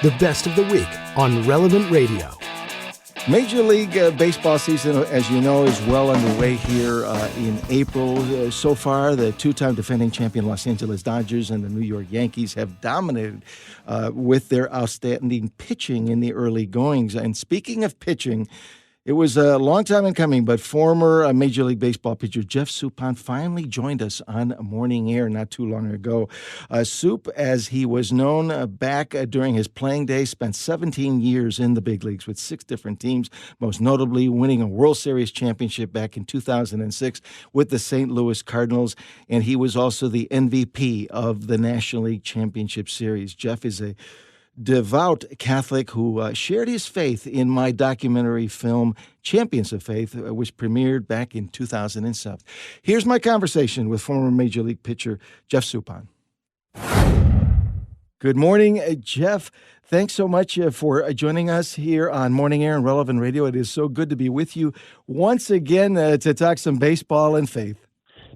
The best of the week on Relevant Radio. Major League Baseball season, as you know, is well underway here in April. So far, the two-time defending champion Los Angeles Dodgers and the New York Yankees have dominated with their outstanding pitching in the early goings. And speaking of pitching, it was a long time in coming, but former Major League Baseball pitcher Jeff Suppan finally joined us on Morning Air not too long ago. Sup, as he was known back during his playing days, spent 17 years in the big leagues with 6 different teams, most notably winning a World Series championship back in 2006 with the St. Louis Cardinals, and he was also the MVP of the National League Championship Series. Jeff is a devout Catholic who shared his faith in my documentary film, Champions of Faith, which premiered back in 2007. Here's my conversation with former Major League pitcher Jeff Suppan. Good morning, Jeff. Thanks so much for joining us here on Morning Air and Relevant Radio. It is so good to be with you once again to talk some baseball and faith.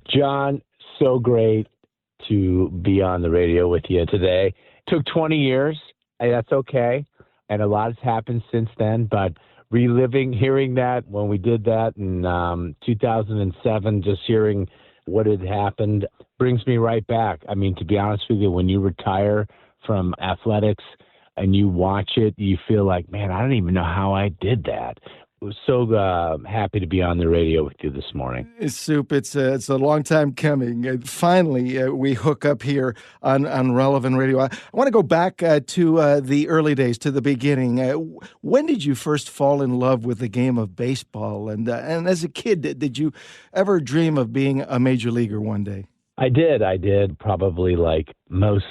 John, so great to be on the radio with you today. Took 20 years. That's okay. And a lot has happened since then, but hearing that when we did that in 2007, just hearing what had happened brings me right back. I mean, to be honest with you, when you retire from athletics and you watch it, you feel like, man, I don't even know how I did that. So happy to be on the radio with you this morning. Sup, it's a long time coming. Finally, we hook up here on Relevant Radio. I want to go back to the early days, to the beginning. When did you first fall in love with the game of baseball? And as a kid, did you ever dream of being a major leaguer one day? I did. Probably like most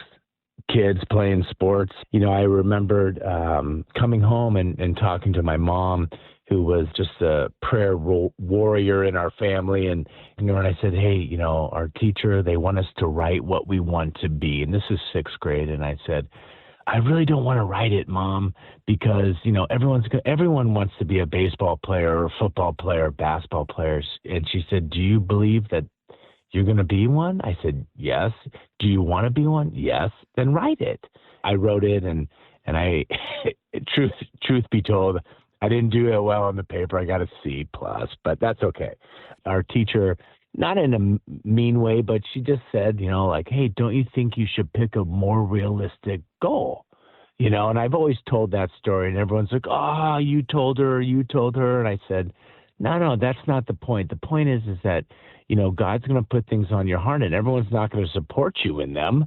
kids playing sports. You know, I remembered coming home and talking to my mom, who was just a prayer warrior in our family. And, and I said, hey, our teacher, they want us to write what we want to be. And this is 6th grade. And I said, I really don't want to write it, Mom, because, everyone wants to be a baseball player or a football player, basketball players. And she said, do you believe that you're going to be one? I said, yes. Do you want to be one? Yes. Then write it. I wrote it, and I, truth be told, I didn't do it well on the paper. I got a C+, but that's okay. Our teacher, not in a mean way, but she just said, hey, don't you think you should pick a more realistic goal? And I've always told that story, and everyone's like, oh, you told her. And I said, no, that's not the point. The point is that, God's going to put things on your heart, and everyone's not going to support you in them.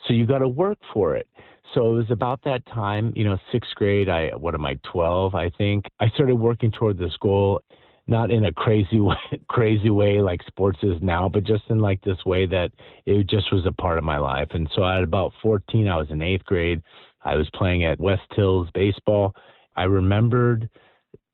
So you got to work for it. So it was about that time, 6th grade, 12, I think. I started working toward this goal, not in a crazy way like sports is now, but just in like this way that it just was a part of my life. And so at about 14, I was in 8th grade. I was playing at West Hills baseball. I remembered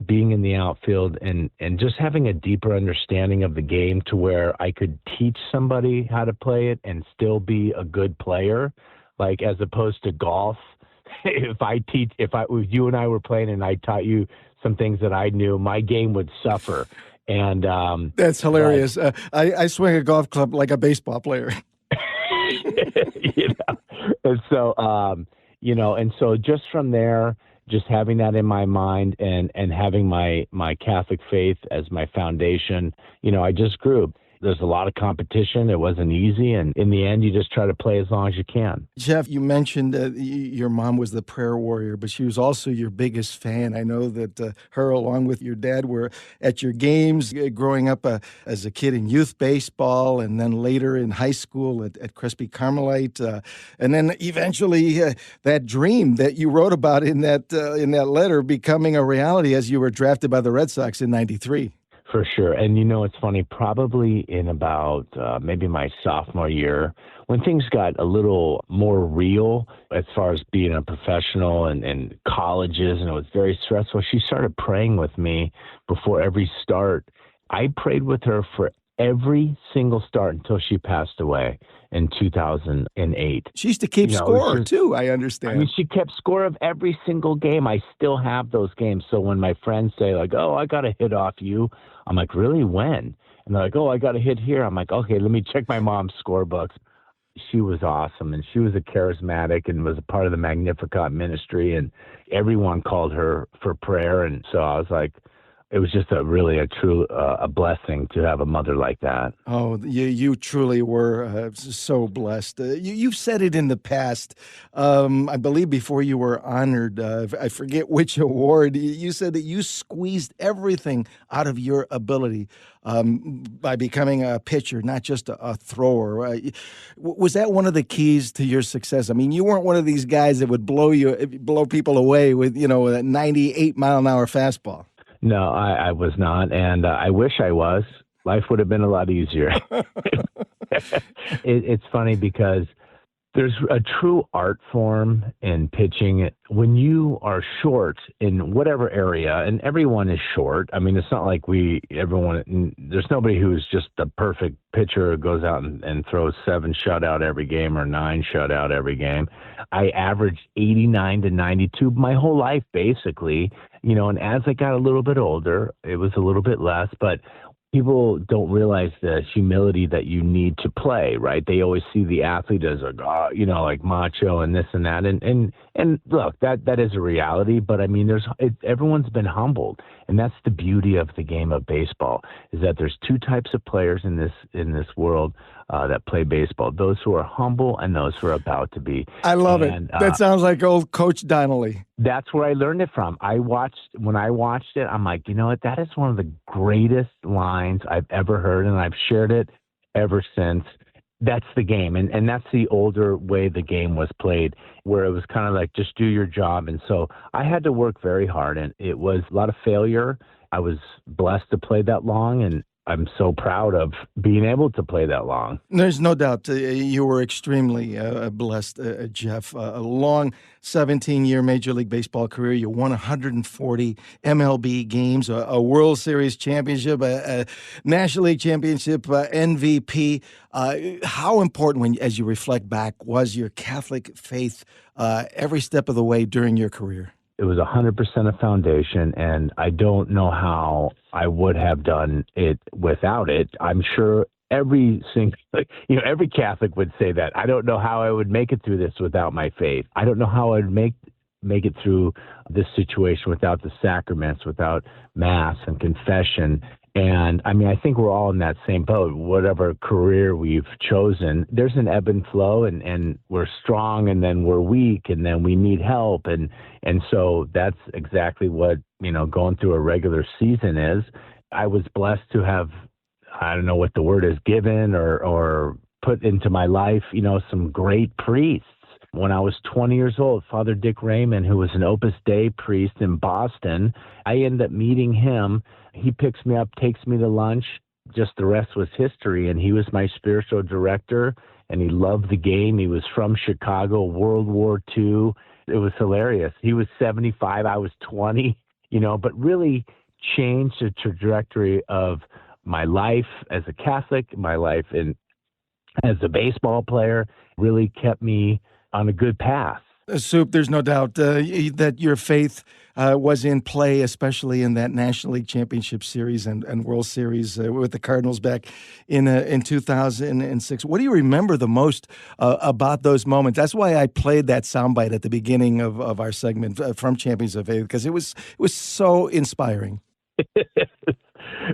being in the outfield and just having a deeper understanding of the game to where I could teach somebody how to play it and still be a good player. Like as opposed to golf, if you and I were playing and I taught you some things that I knew, my game would suffer. And that's hilarious. I swing a golf club like a baseball player. And so just from there, just having that in my mind and having my Catholic faith as my foundation, I just grew. There's a lot of competition. It wasn't easy. And in the end, you just try to play as long as you can. Jeff, you mentioned your mom was the prayer warrior, but she was also your biggest fan. I know that her, along with your dad, were at your games growing up as a kid in youth baseball, and then later in high school at Crespi Carmelite. And then eventually that dream that you wrote about in that letter becoming a reality as you were drafted by the Red Sox in '93. For sure. And it's funny, probably in about maybe my sophomore year, when things got a little more real as far as being a professional and colleges, and it was very stressful, she started praying with me before every start. I prayed with her for every single start until she passed away in 2008. She used to keep score, too, I understand. I mean, she kept score of every single game. I still have those games. So when my friends say, like, oh, I got a hit off you, I'm like, really? When? And they're like, oh, I got a hit here. I'm like, okay, let me check my mom's scorebooks. she was awesome, and she was a charismatic and was a part of the Magnificat ministry, and everyone called her for prayer. And so I was like, it was just a true a blessing to have a mother like that. Oh, you truly were so blessed. You've said it in the past, I believe before you were honored, I forget which award, you said that you squeezed everything out of your ability by becoming a pitcher, not just a thrower. Was that one of the keys to your success? I mean, you weren't one of these guys that would blow people away with, a 98-mile-an-hour fastball. No, I was not, and I wish I was. Life would have been a lot easier. It's funny because there's a true art form in pitching. When you are short in whatever area, and everyone is short. I mean, it's not like there's nobody who's just the perfect pitcher who goes out and throws 7 shutout every game or 9 shutout every game. I averaged 89 to 92 my whole life, basically. And as I got a little bit older, it was a little bit less, but people don't realize the humility that you need to play, right? They always see the athlete as like macho and this and that. And look, that is a reality, but I mean, everyone's been humbled. And that's the beauty of the game of baseball, is that there's 2 types of players in this world that play baseball: those who are humble and those who are about to be. I love it. That sounds like old Coach Donnelly. That's where I learned it from. When I watched it, I'm like, you know what? That is one of the greatest lines I've ever heard, and I've shared it ever since. That's the game, and that's the older way the game was played, where it was kind of like just do your job. And so I had to work very hard, and it was a lot of failure. I was blessed to play that long, and I'm so proud of being able to play that long. There's no doubt you were extremely blessed, Jeff. A long 17-year Major League Baseball career. You won 140 MLB games, a World Series championship, a National League championship, MVP. How important, as you reflect back, was your Catholic faith every step of the way during your career? It was 100% a foundation, and I don't know how I would have done it without it. I'm sure every Catholic would say that. I don't know how I would make it through this without my faith. I don't know how I'd make it through this situation without the sacraments, without Mass and confession. And I mean, I think we're all in that same boat. Whatever career we've chosen, there's an ebb and flow, and we're strong, and then we're weak, and then we need help. And so that's exactly what, going through a regular season is. I was blessed to have, I don't know what the word is, given or put into my life, some great priests. When I was 20 years old, Father Dick Raymond, who was an Opus Dei priest in Boston, I ended up meeting him. He picks me up, takes me to lunch. Just the rest was history. And he was my spiritual director, and he loved the game. He was from Chicago, World War II. It was hilarious. He was 75, I was 20, but really changed the trajectory of my life as a Catholic, my life as a baseball player, really kept me on a good path. Soup, there's no doubt that your faith was in play, especially in that National League Championship Series and World Series with the Cardinals back in 2006. What do you remember the most about those moments? That's why I played that soundbite at the beginning of our segment from Champions of Faith, because it was so inspiring.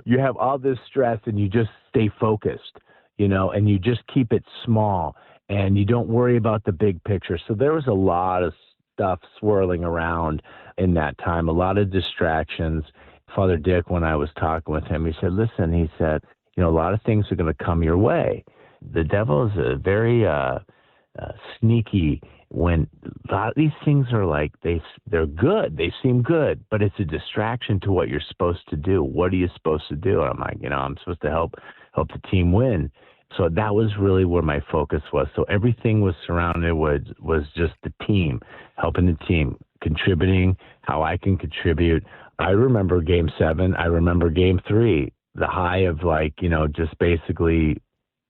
You have all this stress, and you just stay focused, and you just keep it small. And you don't worry about the big picture. So there was a lot of stuff swirling around in that time, a lot of distractions. Father Dick, when I was talking with him, he said, listen, a lot of things are going to come your way. The devil is a very sneaky when a lot of these things are like, they're good. They seem good, but it's a distraction to what you're supposed to do. What are you supposed to do? And I'm like, I'm supposed to help the team win. So that was really where my focus was. So everything was surrounded was just the team, helping the team, contributing, how I can contribute. I remember Game 7. I remember Game 3, the high of just basically,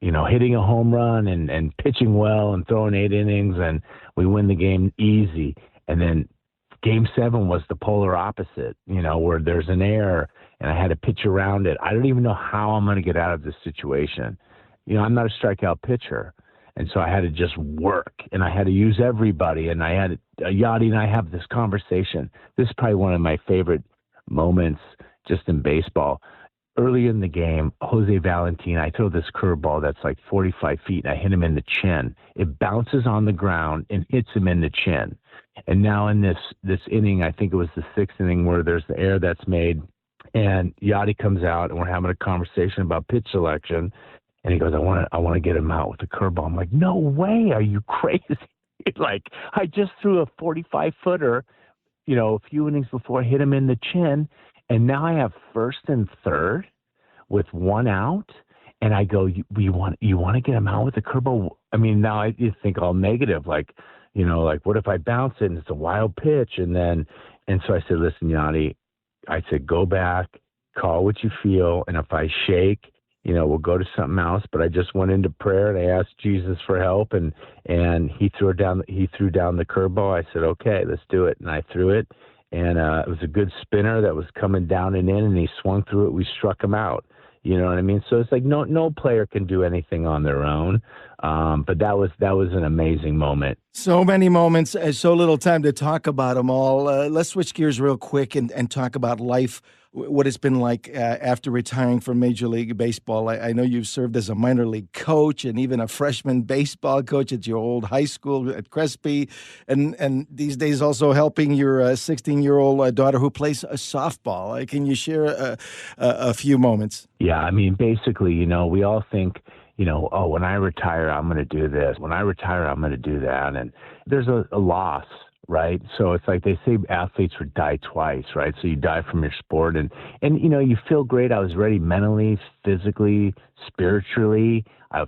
hitting a home run and pitching well and throwing 8 innings, and we win the game easy. And then Game 7 was the polar opposite, where there's an error and I had to pitch around it. I don't even know how I'm going to get out of this situation. I'm not a strikeout pitcher. And so I had to just work, and I had to use everybody. And I had Yachty and I have this conversation. This is probably one of my favorite moments just in baseball. Early in the game, Jose Valentin, I throw this curveball that's like 45 feet, and I hit him in the chin. It bounces on the ground and hits him in the chin. And now in this inning, I think it was the sixth inning, where there's the error that's made, and Yachty comes out, and we're having a conversation about pitch selection. And he goes, I want to get him out with a curveball. I'm like, no way. Are you crazy? Like, I just threw a 45-footer, a few innings before, hit him in the chin. And now I have first and third with one out. And I go, you want to get him out with a curveball? I mean, now I think all negative, like what if I bounce it and it's a wild pitch? And so I said, listen, Yachty, I said, go back, call what you feel. And if I shake, we'll go to something else. But I just went into prayer and I asked Jesus for help, and he threw down the curveball. I said, okay, let's do it. And I threw it, and it was a good spinner that was coming down and in, and he swung through it. We struck him out. You know what I mean? So it's like no player can do anything on their own. But that was an amazing moment. So many moments, so little time to talk about them all. Let's switch gears real quick and talk about life, what it's been like after retiring from Major League Baseball. I know you've served as a minor league coach and even a freshman baseball coach at your old high school at Crespi, and these days also helping your 16-year-old daughter who plays softball. Can you share a few moments? Yeah, I mean, basically, we all think, oh, when I retire, I'm going to do this. When I retire, I'm going to do that. And there's a loss, right? So it's like they say athletes would die twice, right? So you die from your sport and you feel great. I was ready mentally, physically, spiritually,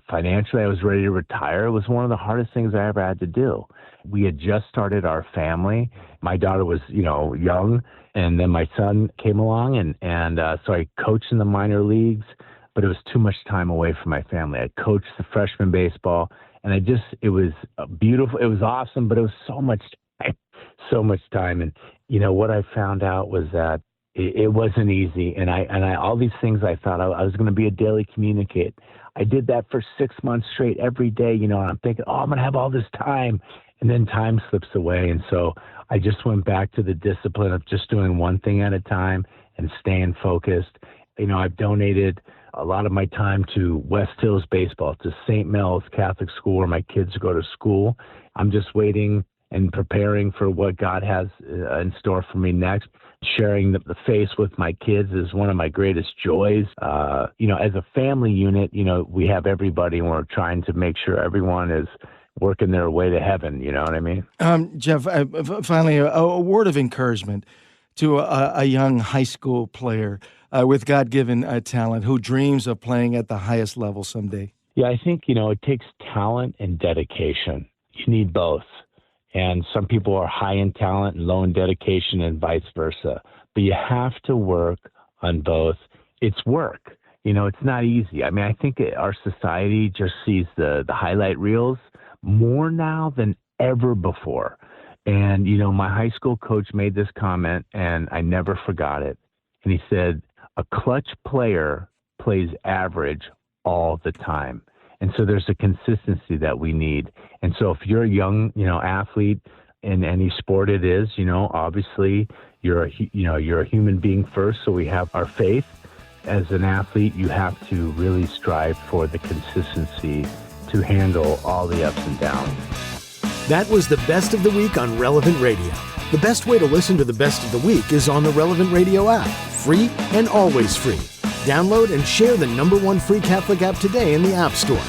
financially. I was ready to retire. It was one of the hardest things I ever had to do. We had just started our family. My daughter was, young, and then my son came along, and so I coached in the minor leagues. But it was too much time away from my family. I coached the freshman baseball, and it was beautiful. It was awesome, but it was so much time. And, what I found out was that it wasn't easy. And I all these things I thought I was going to be a daily communicator. I did that for 6 months straight every day, and I'm thinking, I'm going to have all this time. And then time slips away. And so I just went back to the discipline of just doing one thing at a time and staying focused. I've donated a lot of my time to West Hills Baseball, to St. Mel's Catholic School, where my kids go to school. I'm just waiting and preparing for what God has in store for me next. Sharing the face with my kids is one of my greatest joys. As a family unit, we have everybody, and we're trying to make sure everyone is working their way to heaven. You know what I mean? Jeff, finally, a word of encouragement to a young high school player with God-given talent who dreams of playing at the highest level someday. Yeah, I think, it takes talent and dedication. You need both. And some people are high in talent and low in dedication, and vice versa. But you have to work on both. It's work. It's not easy. I mean, I think our society just sees the highlight reels more now than ever before. And, my high school coach made this comment, and I never forgot it. And he said, a clutch player plays average all the time. And so there's a consistency that we need. And so if you're a young, athlete in any sport it is, obviously you're a human being first. So we have our faith. As an athlete, you have to really strive for the consistency to handle all the ups and downs. That was the Best of the Week on Relevant Radio. The best way to listen to the Best of the Week is on the Relevant Radio app. Free and always free. Download and share the #1 free Catholic app today in the App Store.